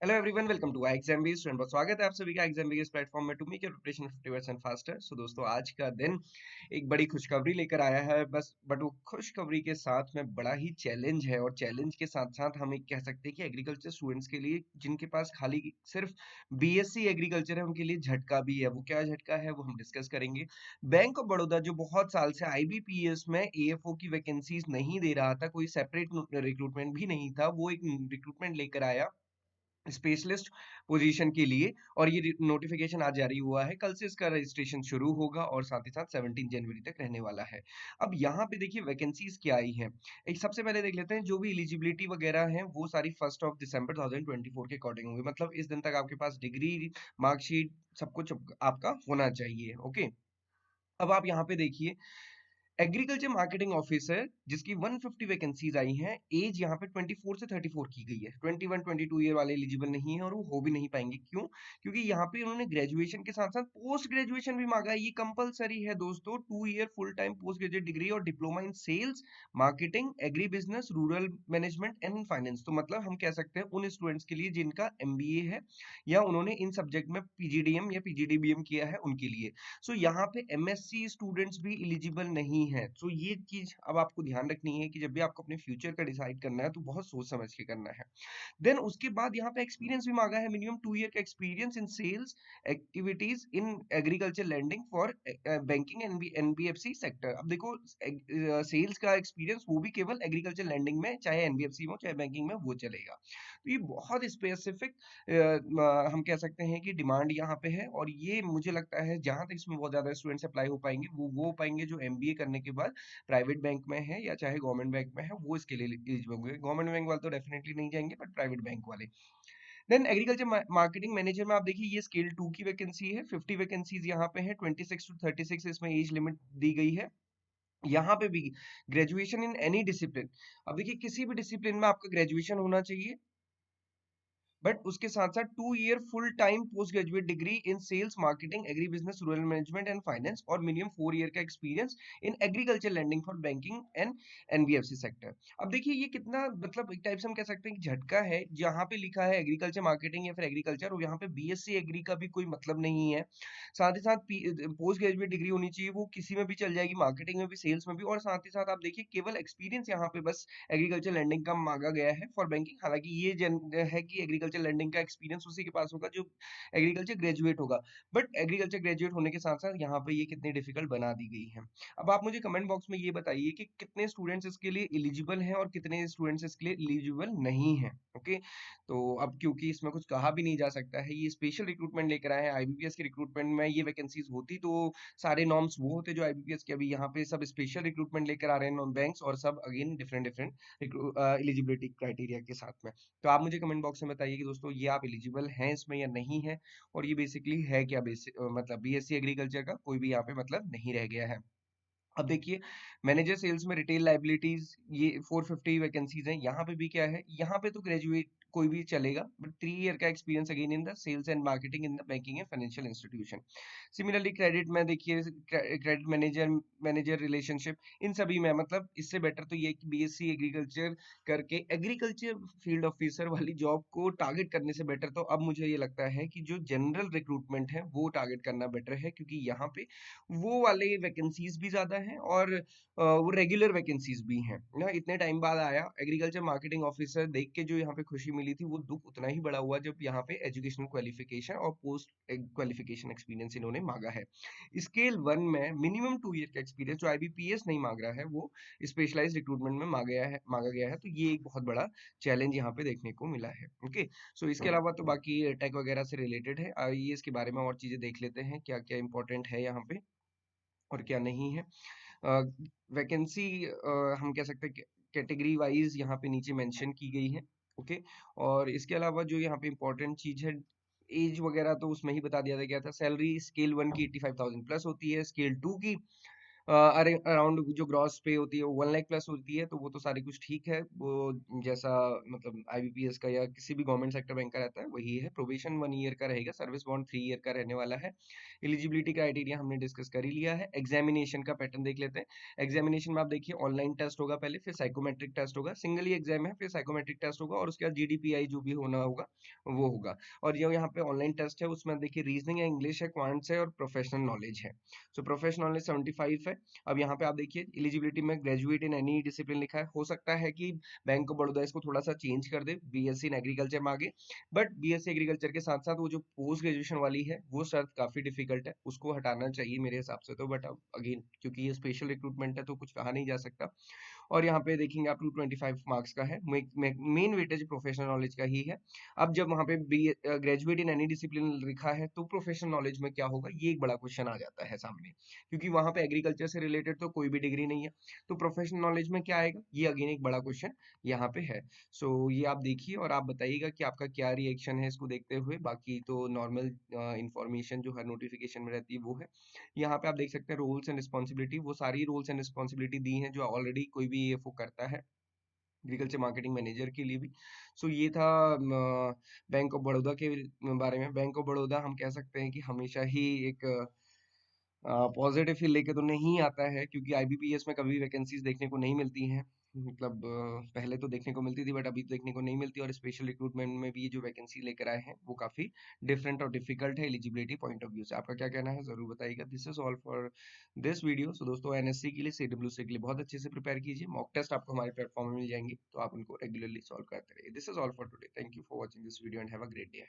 Hello everyone, welcome to exam student. बहुत स्वागत है आप सभी का एग्जाम इस प्लेटफॉर्म में to make your preparation 50% faster. So दोस्तों, आज का दिन एक बड़ी खुशखबरी लेकर आया है। बट वो खुशखबरी के साथ में बड़ा ही चैलेंज है, और चैलेंज के साथ साथ हम एक कह सकते हैं कि एग्रीकल्चर स्टूडेंट्स के लिए जिनके पास खाली सिर्फ बीएससी एग्रीकल्चर है, उनके लिए झटका भी है। वो क्या झटका है वो हम डिस्कस करेंगे। बैंक ऑफ बड़ौदा जो बहुत साल से आईबीपीएस में एएफओ की वैकेंसीज नहीं दे रहा था, कोई सेपरेट रिक्रूटमेंट भी नहीं था, वो एक रिक्रूटमेंट लेकर आया स्पेशलिस्ट पोजीशन के लिए। और ये नोटिफिकेशन आज जारी हुआ है। कल से इसका रजिस्ट्रेशन शुरू होगा और साथ ही साथ 17 जनवरी तक रहने वाला है। अब यहाँ पे देखिए वैकेंसीज क्या आई हैं। एक सबसे पहले देख लेते हैं, जो भी एलिजिबिलिटी वगैरह है वो सारी 1 दिसंबर 2024 के अकॉर्डिंग होंगी। मतलब इस दिन तक आपके पास डिग्री, मार्कशीट, सब कुछ आपका होना चाहिए। ओके, अब आप यहाँ पे देखिए, एग्रीकल्चर मार्केटिंग ऑफिसर जिसकी 150 वैकेंसीज आई हैं। एज यहाँ पे 24 से 34 की गई है। 21-22 ईयर वाले एलिजिबल नहीं है और वो हो भी नहीं पाएंगे। क्यों? क्योंकि यहाँ पे उन्होंने ग्रेजुएशन के साथ साथ पोस्ट ग्रेजुएशन भी मांगा है। ये कंपलसरी है दोस्तों। 2 year full time post graduate degree और diploma in sales, marketing, agri business, rural management and finance. तो मतलब हम कह सकते हैं उन स्टूडेंट्स के लिए जिनका एमबीए है या उन्होंने इन सब्जेक्ट में पीजीडीएम या पीजीडीबीएम किया है, उनके लिए। सो यहाँ पे एमएससी स्टूडेंट्स भी एलिजिबल नहीं है। सो ये चीज अब आपको ध्यान रखनी है कि जब भी आपको अपने फ्यूचर का डिसाइड करना है तो बहुत सोच समझ के करना है। देन उसके बाद यहाँ पे एक्सपीरियंस भी मांगा है। मिनिमम 2 ईयर का experience in sales activities in agriculture lending for banking and NBFC sector. अब देखो, सेल्स का एक्सपीरियंस वो भी केवल एग्रीकल्चर लैंडिंग में, चाहे एनबीएफसी में हो चाहे बैंकिंग में, वो चलेगा। तो ये बहुत स्पेसिफिक हम कह सकते हैं कि डिमांड यहाँ पे है। और ये मुझे लगता है जहां तक इसमें बहुत ज्यादा स्टूडेंट्स अप्लाई हो पाएंगे, वो हो पाएंगे जो एमबीए करने के बाद प्राइवेट बैंक में है या चाहे गवर्नमेंट बैंक में है, वो इसके लिए एलिजिबल होंगे। गवर्नमेंट बैंक वाले तो डेफिनेटली नहीं जाएंगे, बट प्राइवेट बैंक वाले। देन एग्रीकल्चर मार्केटिंग मैनेजर में आप देखिए, ये स्केल 2 की वैकेंसी है। 50 वैकेंसीज यहाँ पे है। 26 to 36 इसमें एज लिमिट दी गई है। यहाँ पे भी ग्रेजुएशन इन एनी डिसिप्लिन। अब देखिए, किसी भी डिसिप्लिन में आपका ग्रेजुएशन होना चाहिए, बट उसके साथ साथ 2 year full time post graduate degree in sales, marketing, agri business, rural management and finance, और मिनिमम 4 ईयर का experience in agriculture lending for banking and NBFC sector. अब देखिए, ये कितना मतलब एक टाइप से हम कह सकते हैं कि झटका है। जहां पे लिखा है एग्रीकल्चर मार्केटिंग या फिर एग्रीकल्चर, और यहाँ पे बीएससी एग्री का भी कोई मतलब नहीं है। साथ ही साथ पोस्ट ग्रेजुएट डिग्री होनी चाहिए, वो किसी में भी चल जाएगी, मार्केटिंग में भी, सेल्स में भी। और साथ ही साथ आप देखिए, केवल एक्सपीरियंस यहाँ पे बस एग्रीकल्चर लैंडिंग का मांगा गया है फॉर बैंकिंग। हालांकि ये है कि एग्रीकल्चर लैंडिंग का एक्सपीरियंस उसी के पास होगा जो एग्रीकल्चर ग्रेजुएट होगा। बट एग्रीकल्चर ग्रेजुएट होने के साथ साथ यहाँ पे ये कितनी डिफिकल्ट बना दी गई है। अब आप मुझे कमेंट बॉक्स में ये बताइए कि कितने स्टूडेंट्स इसके लिए एलिजिबल हैं और कितने स्टूडेंट्स इसके लिए एलिजिबल नहीं है। ओके, तो अब क्योंकि इसमें कुछ कहा भी नहीं जा सकता है, ये स्पेशल रिक्रूटमेंट लेकर आए हैं। आईबीपीएस के रिक्रूटमेंट में ये वैकेंसीज होती तो सारे नॉर्म्स वो होते जो आईबीपीएस के। अभी यहाँ पे सब स्पेशल रिक्रूटमेंट लेकर आ रहे हैं नॉन बैंक्स, और सब again different different eligibility criteria के साथ में। तो आप मुझे कमेंट बॉक्स में बताइए कि दोस्तों ये आप एलिजिबल हैं इसमें या नहीं है। और ये बेसिकली है क्या, बेसिक मतलब बीएससी एग्रीकल्चर का कोई भी यहाँ पे मतलब नहीं रह गया है। अब देखिए, मैनेजर सेल्स में रिटेल लाइबिलिटीज, ये 450 वैकेंसीज हैं। यहाँ पे भी क्या है, यहाँ पे तो ग्रेजुएट कोई भी चलेगा, बट 3 ईयर का experience again in the sales and marketing in the banking and financial institution. Similarly credit में देखिए, क्रेडिट मैनेजर, मैनेजर रिलेशनशिप, इन सभी में मतलब इससे बेटर तो ये है कि बीएससी एग्रीकल्चर करके एग्रीकल्चर फील्ड ऑफिसर वाली जॉब को टारगेट करने से बेटर तो अब मुझे ये लगता है कि जो जनरल रिक्रूटमेंट है वो टारगेट करना बेटर है। क्योंकि यहाँ पे वो वाले वैकेंसीज भी ज्यादा हैं, और वो रेगुलर वैकेंसीज भी हैं ना। इतने टाइम बाद आया एग्रीकल्चर मार्केटिंग ऑफिसर, देख के जो यहाँ पे खुशी मिली थी, वो दुख उतना ही बड़ा हुआ जब यहाँ पे एजुकेशनल क्वालिफिकेशन और पोस्ट क्वालिफिकेशन एक्सपीरियंस इन्होंने मांगा है। स्केल 1 में मिनिमम 2 ईयर का एक्सपीरियंस जो आईबीपीएस नहीं मांग रहा है, वो स्पेशलाइज रिक्रूटमेंट में मांगा गया है। तो ये एक बहुत बड़ा चैलेंज यहाँ पे देखने को मिला है। ओके, सो इसके अलावा तो बाकी टेक वगैरह से रिलेटेड है। आइए इसके बारे में और चीजें देख लेते हैं, क्या क्या इंपॉर्टेंट है यहाँ पे और क्या नहीं है। वैकेंसी हम कह सकते हैं कैटेगरी वाइज यहाँ पे नीचे मेंशन की गई है। ओके, और इसके अलावा जो यहाँ पे इंपॉर्टेंट चीज है, एज वगैरह तो उसमें ही बता दिया गया था। सैलरी स्केल 1 की 85,000 प्लस होती है, स्केल 2 की अरे अराउंड जो ग्रॉस पे होती है वो 1 लाख प्लस होती है, तो वो तो सारी कुछ ठीक है। वो जैसा मतलब आईबीपीएस का या किसी भी गवर्नमेंट सेक्टर बैंक का रहता है वही है। प्रोबेशन 1 ईयर का रहेगा, सर्विस बॉन्ड 3 ईयर का रहने वाला है। एलिजिबिलिटी क्राइटेरिया हमने डिस्कस कर ही लिया है। एग्जामिनेशन का पैटर्न देख लेते हैं। एग्जामिनेशन में आप देखिए ऑनलाइन टेस्ट होगा पहले, फिर साइकोमेट्रिक टेस्ट होगा, सिंगल ही एग्जाम है, फिर साइकोमेट्रिक टेस्ट होगा और उसके बाद जीडीपीआई जो भी होना होगा वो होगा। और जो यहाँ पे ऑनलाइन टेस्ट है उसमें देखिए रीजनिंग है, इंग्लिश है, क्वांट्स है और प्रोफेशनल नॉलेज है। सो प्रोफेशनल नॉलेज 75 है। अब यहाँ पे आप देखिए एलिजिबिलिटी में ग्रेजुएट इन एनी डिसिप्लिन लिखा है। हो सकता है कि बैंक ऑफ बड़ौदा इसको थोड़ा सा चेंज कर दे बीएससी इन एग्रीकल्चर में आगे, बट बीएससी एग्रीकल्चर के साथ साथ वो जो पोस्ट ग्रेजुएशन वाली है वो शर्त काफी डिफिकल्ट है, उसको हटाना चाहिए मेरे हिसाब से तो। बट अब अगेन क्योंकि ये स्पेशल रिक्रूटमेंट है तो कुछ कहा नहीं जा सकता। और यहाँ पे देखेंगे आप 225 मार्क्स का है। मेन वेटेज प्रोफेशनल नॉलेज का ही है। अब जब वहाँ पे B graduate in any discipline लिखा है तो प्रोफेशनल नॉलेज में क्या होगा, ये एक बड़ा क्वेश्चन आ जाता है सामने, क्योंकि वहाँ पे एग्रीकल्चर से रिलेटेड तो कोई भी डिग्री नहीं है। तो प्रोफेशनल नॉलेज में क्या आएगा, ये अगेन एक बड़ा क्वेश्चन यहाँ पे है। सो ये आप देखिए और आप बताइएगा कि आपका क्या रिएक्शन है इसको देखते हुए। बाकी तो नॉर्मल इंफॉर्मेशन जो हर नोटिफिकेशन में रहती है वो है। यहाँ पे आप देख सकते हैं रोल्स एंड रिस्पॉन्सिबिलिटी, वो सारी रोल्स एंड रिस्पॉन्सिबिलिटी दी हैं जो ऑलरेडी कोई भी ईएफओ करता है एग्रीकल्चर मार्केटिंग मैनेजर के लिए भी। सो ये था बैंक ऑफ बड़ौदा के बारे में। बैंक ऑफ बड़ौदा हम कह सकते हैं कि हमेशा ही एक पॉजिटिव फील लेके तो नहीं आता है, क्योंकि आईबीपीएस में कभी वैकेंसीज देखने को नहीं मिलती हैं। मतलब पहले तो देखने को मिलती थी बट अभी तो देखने को नहीं मिलती। और स्पेशल रिक्रूटमेंट में भी ये जो वैकेंसी लेकर आए हैं वो काफी डिफरेंट और डिफिकल्ट है एलिजिबिलिटी पॉइंट ऑफ व्यू से। आपका क्या कहना है जरूर बताइएगा। This is all for this video. So दोस्तों एनएससी के लिए, सीडब्ल्यूसी के लिए बहुत अच्छे से प्रिपेयर कीजिए। मॉक टेस्ट आपको हमारे प्लेटफॉर्म में मिल जाएंगे तो आप उनको रेगुलरली सॉल्व करते रहिए। This is all for today. Thank you for watching this video and have a great day.